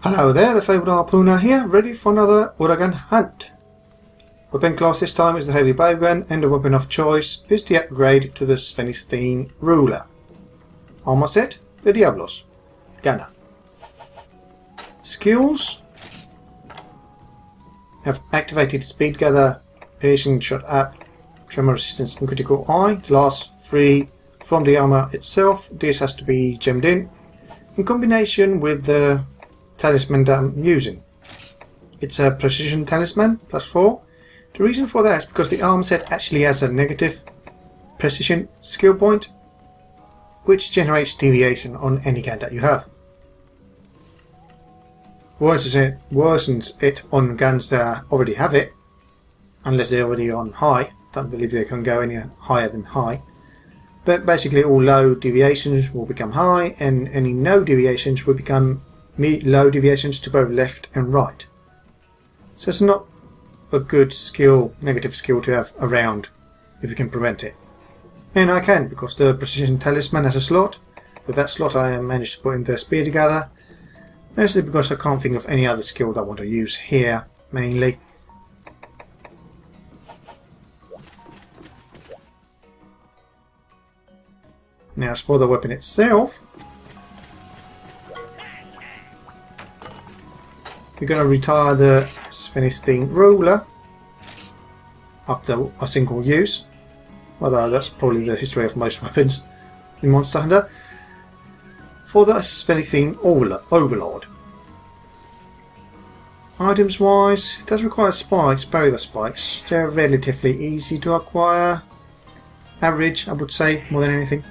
Hello there, the Fabled Harpooner here, ready for another Uragaan hunt. Weapon class this time is the Heavy Bowgun, and the weapon of choice is the upgrade to the Spheniscine Ruler. Armor set, the Diablos. Gunner. Skills. Have activated Speed Gather, Piercing Shot Up, Tremor Resistance and Critical Eye. The last three from the armor itself. This has to be gemmed in combination with the talisman that I'm using. It's a precision talisman, +4. The reason for that is because the armor set actually has a negative precision skill point, which generates deviation on any gun that you have. Worsens it on guns that already have it, unless they're already on high. Don't believe they can go any higher than high. But basically all low deviations will become high, and any no deviations will become low deviations to both left and right. So it's not a good skill, negative skill to have around if you can prevent it. And I can, because the precision talisman has a slot. With that slot I managed to put in the Speed Gather, mostly because I can't think of any other skill that I want to use here, mainly. Now as for the weapon itself, we're going to retire the Spheniscine Ruler after a single use. Although that's probably the history of most weapons in Monster Hunter. For the Spheniscine Overlord. Items wise, it does require spikes, barrier spikes. They're relatively easy to acquire. Average, I would say, more than anything.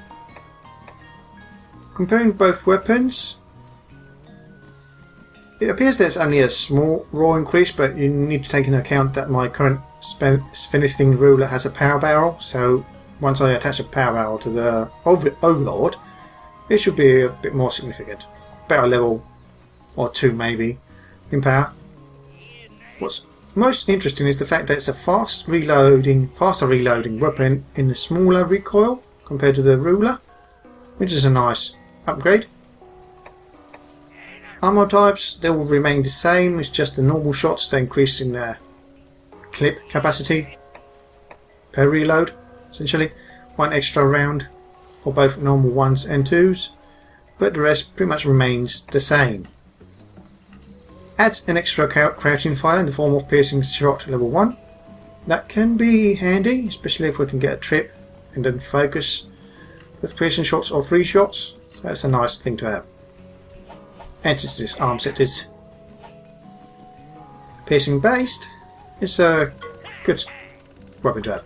Comparing both weapons, it appears there's only a small raw increase, but you need to take into account that my current Spheniscine Ruler has a power barrel, so once I attach a power barrel to the Overlord, it should be a bit more significant. Better level or 2 maybe in power. What's most interesting is the fact that it's a faster reloading weapon in the smaller recoil compared to the Ruler, which is a nice upgrade. Ammo types, they will remain the same, it's just the normal shots that increase in their clip capacity per reload, essentially. 1 extra round for both normal 1s and 2s, but the rest pretty much remains the same. Adds an extra crouching fire in the form of piercing shot level 1. That can be handy, especially if we can get a trip and then focus with piercing shots or 3 shots, so that's a nice thing to have. And since this arm set is piercing based, it's a good weapon to have.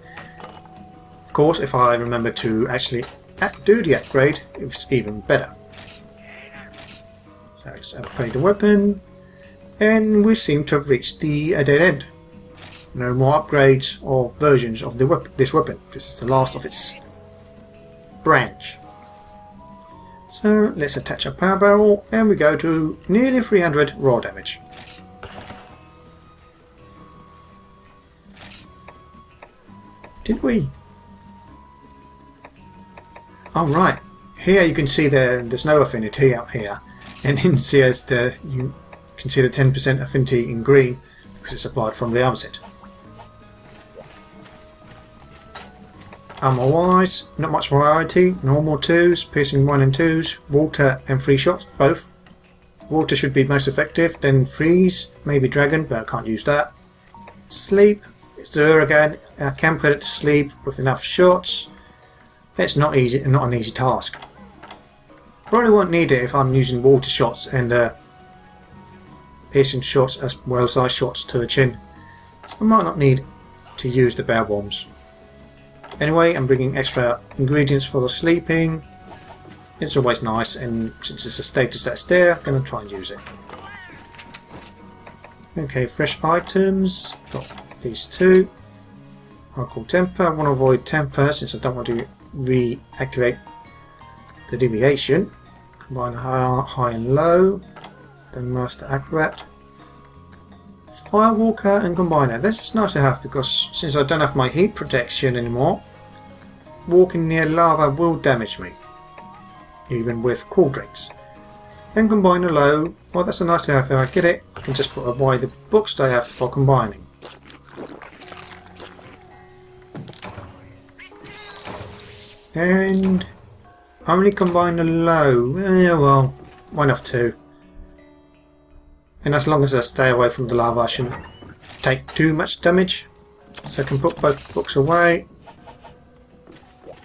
Of course, if I remember to actually do the upgrade, it's even better. So let's upgrade the weapon, and we seem to have reached the dead end. No more upgrades or versions of this weapon. This is the last of its branch. So let's attach a power barrel, and we go to nearly 300 raw damage. Did we? Oh right, here you can see there's no affinity out here, and in CS you can see the 10% affinity in green because it's applied from the arm set. Ammo wise, not much variety. Normal 2s, piercing 1 and 2s, water and 3 shots, both. Water should be most effective, then freeze, maybe dragon, but I can't use that. Sleep, it's the Uragaan. I can put it to sleep with enough shots. It's not easy, not an easy task. Probably won't need it if I'm using water shots and piercing shots as well as shots to the chin. So I might not need to use the barrel bombs. Anyway, I'm bringing extra ingredients for the sleeping. It's always nice, and since it's a status that's there, I'm going to try and use it. Okay, fresh items. Got these 2. Hardcore temper. I want to avoid temper since I don't want to reactivate the deviation. Combine high and low. Then master acrobat. Firewalker and Combiner. This is nice to have because since I don't have my heat protection anymore, walking near lava will damage me, even with cool drinks. and combine a low. Well, that's a nice to have. If I get it, I can just put away the books they have for combining. And only combine a low. Yeah, well, one of two. And as long as I stay away from the lava, I shouldn't take too much damage. So I can put both books away.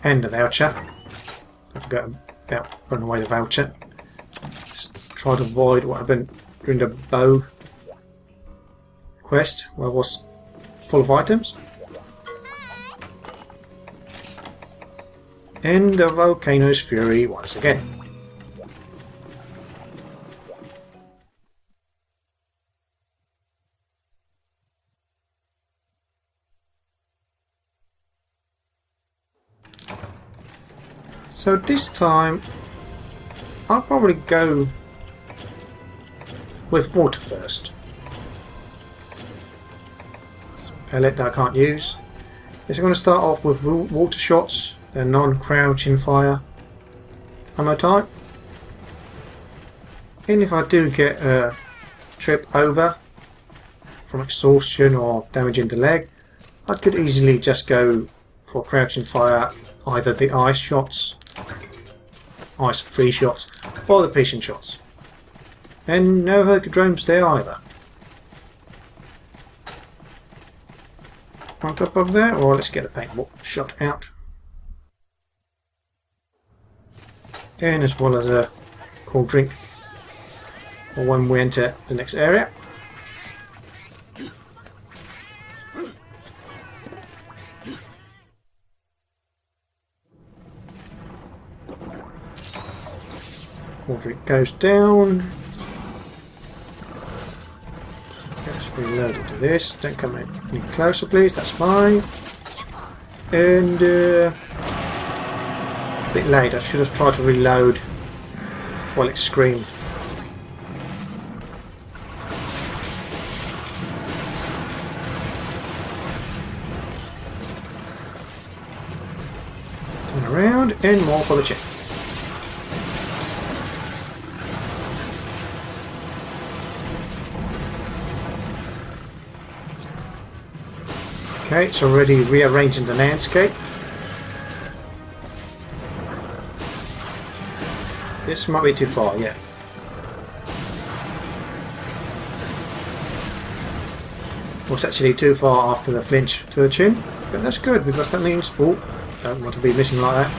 And the voucher. I forgot about putting away the voucher. Just try to avoid what happened during the bow quest, where I was full of items. And the Volcano's Fury once again. So this time I'll probably go with water first. It's a pellet that I can't use. So I'm going to start off with water shots. They're non-crouching fire ammo type. And if I do get a trip over from exhaustion or damaging the leg, I could easily just go for crouching fire, either the ice shots, ice free shots, or the piercing shots. And no Hercodromes there either. On top of that, or let's get the paintball shot out. And as well as a cool drink for when we enter the next area. Cool drink goes down. Let's reload into this. Don't come any closer, please. That's fine. And a bit late. I should have tried to reload while it screamed. Turn around and more for the check. Okay, it's already rearranging the landscape. This might be too far, yeah. Well, it's actually too far after the flinch to the chin, but that's good because that means, oh, don't want to be missing like that.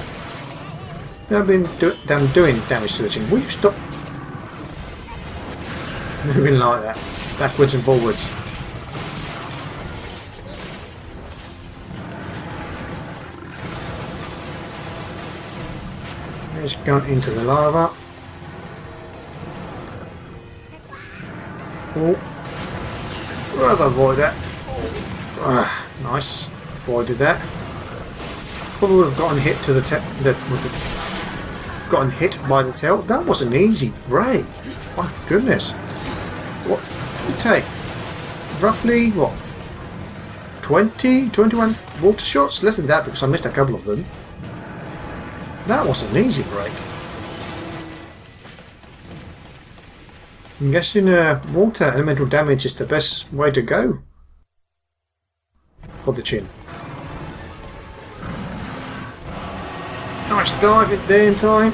I've been doing damage to the chin. Will you stop moving like that, backwards and forwards? Just gone into the lava. Oh, rather avoid that. Nice, avoided that. Probably would have gotten hit to the gotten hit by the tail. That was an easy break. My goodness. What did it take? Roughly what? 20, 21 water shots? Less than that because I missed a couple of them. That was an easy break. I'm guessing water elemental damage is the best way to go for the chin. Nice dive it there in time.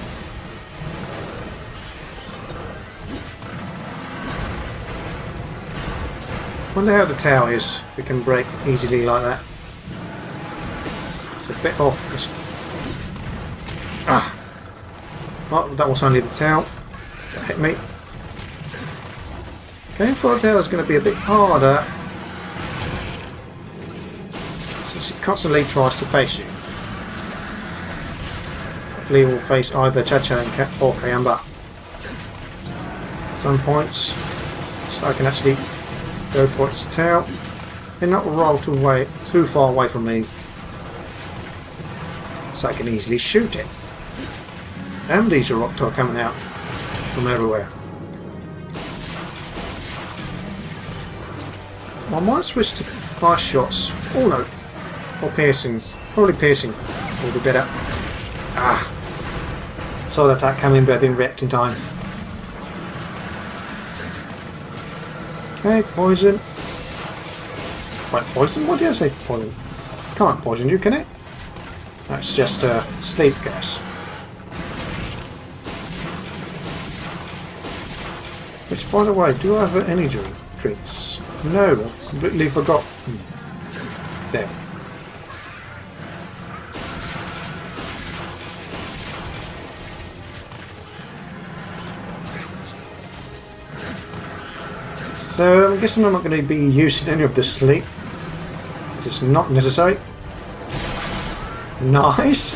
Wonder how the tail is, if it can break easily like that. It's a bit off because well, that was only the tail that hit me. Going for the tail is going to be a bit harder since it constantly tries to face you. Hopefully it will face either Chacha or Kayamba at some points, so I can actually go for its tail and not roll too far away from me, so I can easily shoot it. And these are Octo coming out from everywhere. I might switch to ice shots. Oh no. Or piercing. Probably piercing will be better. Saw that attack coming but I didn't react in time. Okay, poison. Wait, poison? What did I say? Poison. Can't poison you, can it? That's just sleep gas. Which, by the way, do I have any drinks? No, I've completely forgot. There. So I'm guessing I'm not going to be using any of the sleep. It's not necessary. Nice.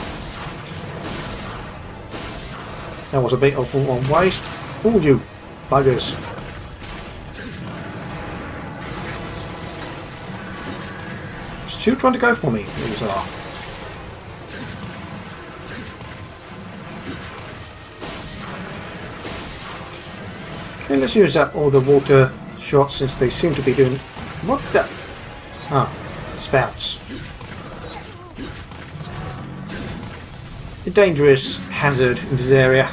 That was a bit of a waste. All you buggers. Still trying to go for me, these are. Okay, let's use up all the water shots since they seem to be doing... What the... Ah, spouts. A dangerous hazard in this area.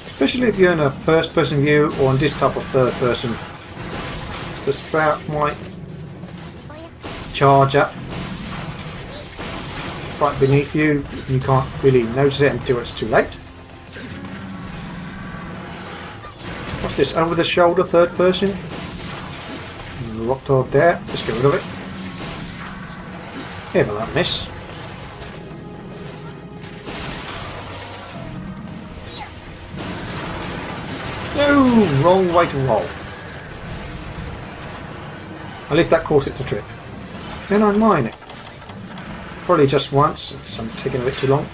Especially if you're in a first-person view or in this type of third-person. The spout might charge up right beneath you. You can't really notice it until it's too late. What's this? Over the shoulder, third person? Rock toward there. Let's get rid of it. Have a that miss. No! Wrong way to roll. At least that caused it to trip. Can I mine it? Probably just once, so I'm taking a bit too long.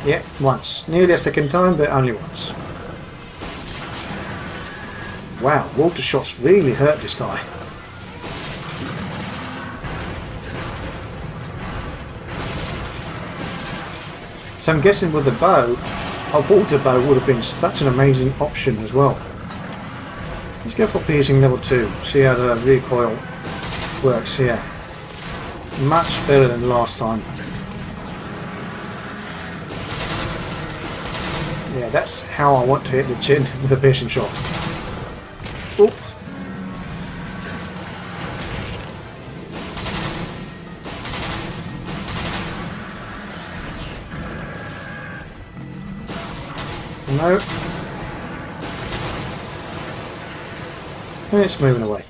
Yeah, once. Nearly a second time, but only once. Wow, water shots really hurt this guy. So I'm guessing with the bow, a water bow would have been such an amazing option as well. Let's go for piercing level 2, see how the recoil works here. Much better than last time. Yeah, that's how I want to hit the chin with a piercing shot. Oops. No. It's moving away.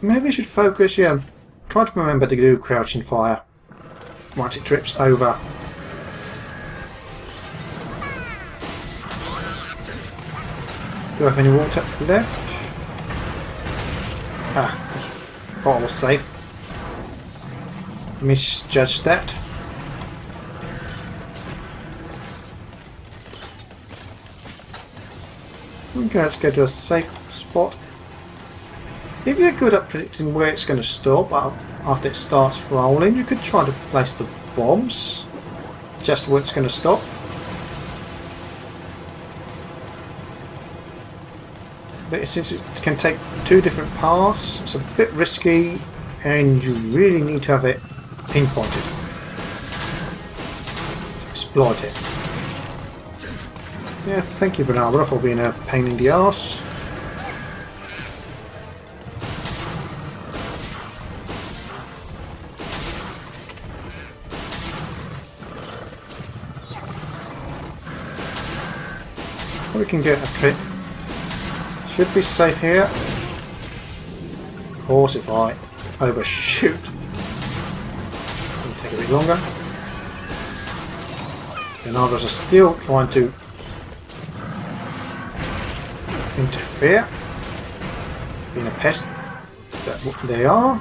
Maybe I should focus, yeah. Try to remember to do crouching fire once it trips over. Do I have any water left? Ah, thought I was safe. Misjudged that. Okay, let's go to a safe spot. If you're good at predicting where it's going to stop after it starts rolling, you could try to place the bombs just where it's going to stop. But since it can take two different paths, it's a bit risky and you really need to have it pinpointed. Exploit it. Yeah, thank you Bernabra for being a pain in the arse. We can get a trip. Should be safe here. Of course, if I overshoot, it'll take a bit longer. And others are still trying to interfere. Being a pest that they are.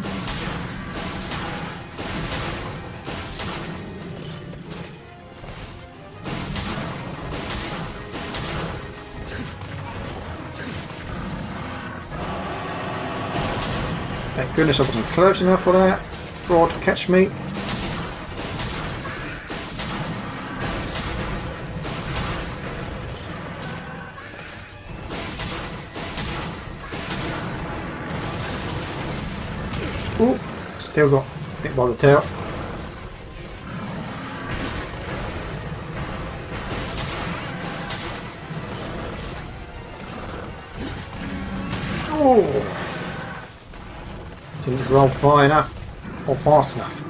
Thank goodness I wasn't close enough for that broad to catch me. Ooh, still got hit by the tail. Oh! Didn't roll far enough or fast enough.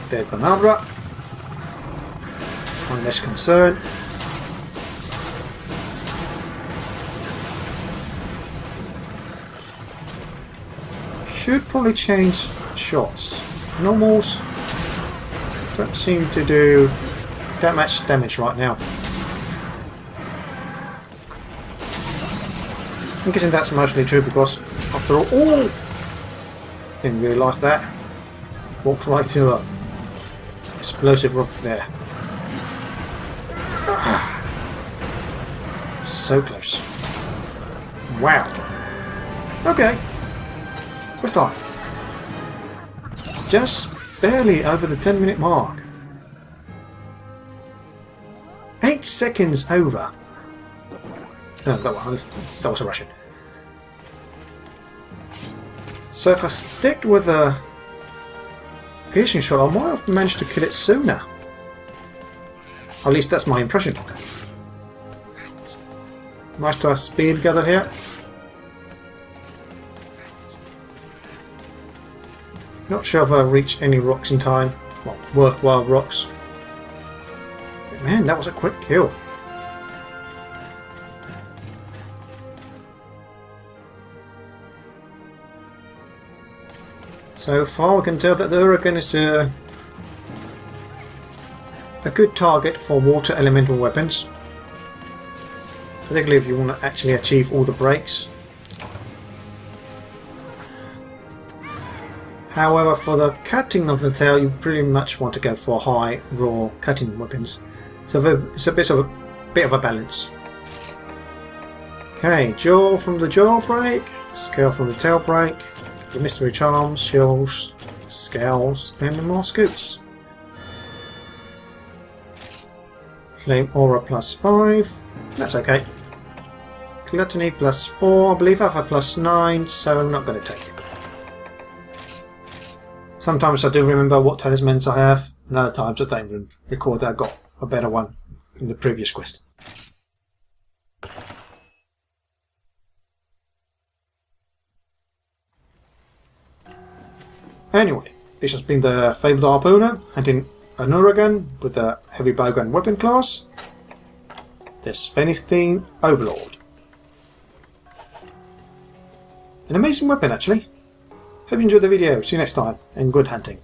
Dead Banabra. I'm less concerned. Should probably change shots. Normals don't seem to do that much damage right now. I'm guessing that's mostly true because after all, didn't realise that. Walked right to a explosive rock there. So close. Wow. Okay. What's time? Just barely over the 10-minute mark. 8 seconds over. No, that was a Russian. So if I stick with a piercing shot, I might have managed to kill it sooner. At least that's my impression. Nice to have speed gathered here. Not sure if I've reached any rocks in time. Well, worthwhile rocks. But man, that was a quick kill. So far we can tell that the Uragaan is a good target for water elemental weapons. Particularly if you want to actually achieve all the breaks. However, for the cutting of the tail, you pretty much want to go for high, raw cutting weapons. So it's a bit of a balance. Okay, jaw from the jaw break, scale from the tail break, the mystery charms, shells, scales, and more scoots. Flame aura +5, that's okay. Gluttony +4, I believe I have a +9, so I'm not going to take it. Sometimes I do remember what talismans I have, and other times I don't even record that I got a better one in the previous quest. Anyway, this has been the Fabled Harpooner, hunting an Uragaan with the Heavy Bowgun weapon class, the Spheniscine Overlord. An amazing weapon actually. Hope you enjoyed the video, see you next time, and good hunting.